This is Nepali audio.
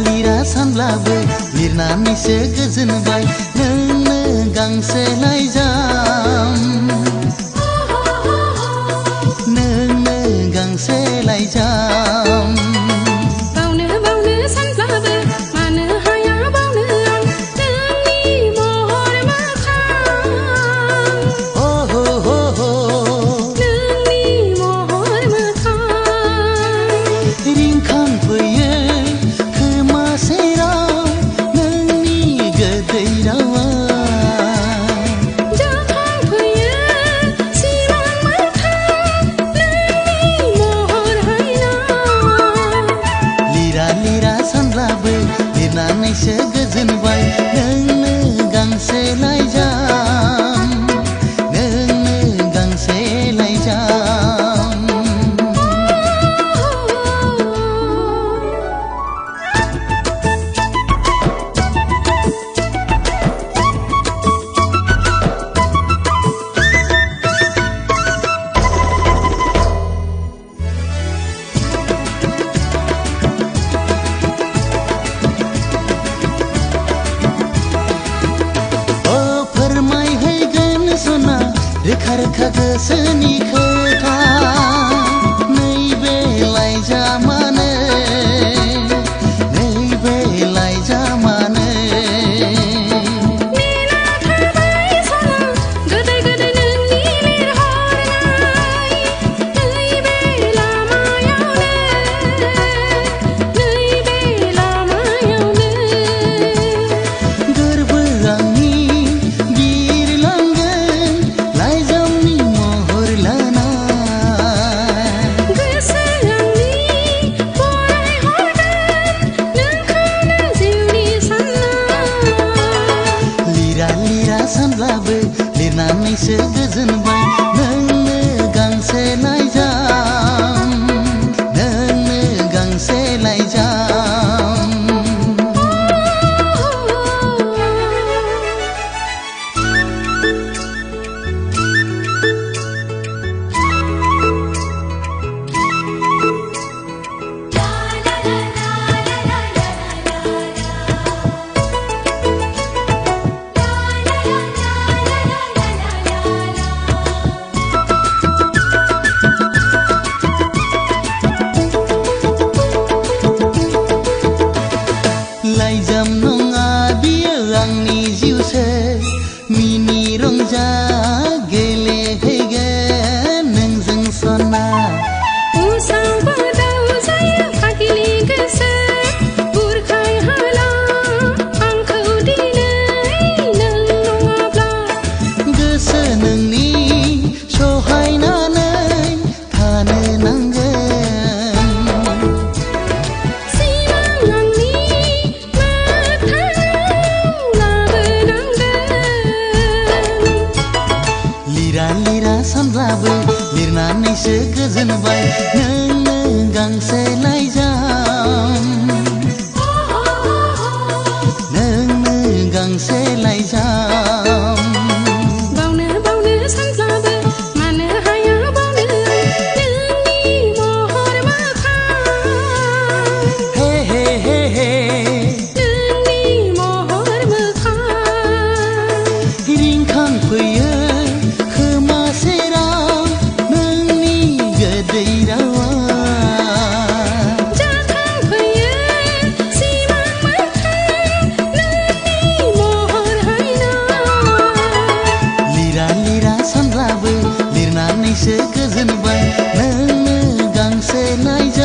लिरा सानब्लाबो लिरनानैसो गोजोनबाय नोंनो गांसे लाइजाम नोंनो गांसे लाइजाम बावनो सानब्लाबो मानो हाया बावनो आं नोंनि महर मोखां नोंनि महर मोखां रिंखांफैयो खोमा सेराव नोंनि गोदै रावा जाखांफैयो सिमां मोखां नोंनि महर हायना लिरा सानब्लाबो लिरनानैसो गोजोनबाय नोंनो गांसे लाइजाम नोंनो गांसे लाइजाम फोरमायहैगोन सना रोखा रोखा गोसोनि खोथा नैबे लाइजामानो नैबे लाइजामानो नेना थाबाय सना गोदै गोदै नोंनि लिरहरनाय नैबे लामायावनो गोरबो आंनि बिरलांगोन लाइजामनि महर लाना गोसो आंनि फरायहरगोन नोंखौनो जिउनि सानना लिरा सानब्लाबो लिरनानैसो गोजोनबाय नोंनो गांसे लाइजाम नोंनो गांसे लाइजाम लाइजाम नङा बियो आंनि जिउसो मिनि रंजा गेलेहैगोन नोंजों सना उसाव बादाव जायो फाग्लि गोसो बुरखाय हाला आंखौ दिनै नों नङाब्ला गोसो नोंनि सहायनानै थानो नांगोन सिमां आंनि मोगथाङाव लाबोनांगोन लिरा सानब्लाबो लिरनानैसो गोजोनबाय नोंनो गांसे लाइजाम नोंनो गांसे लाइजाम बावनो सानब्लाबो मानो हाया बावनो नोंनि महर मोखां हे नोंनि महर मोखां रिंखांफैयो खोमा सेराव नोंनि गोदै रावा जाखांफैयो सिमां मोखां नोंनि महर हायना लिरा सानब्लाबो लिरनानैसो गोजोनबाय नोंनो गांसे लाइजाम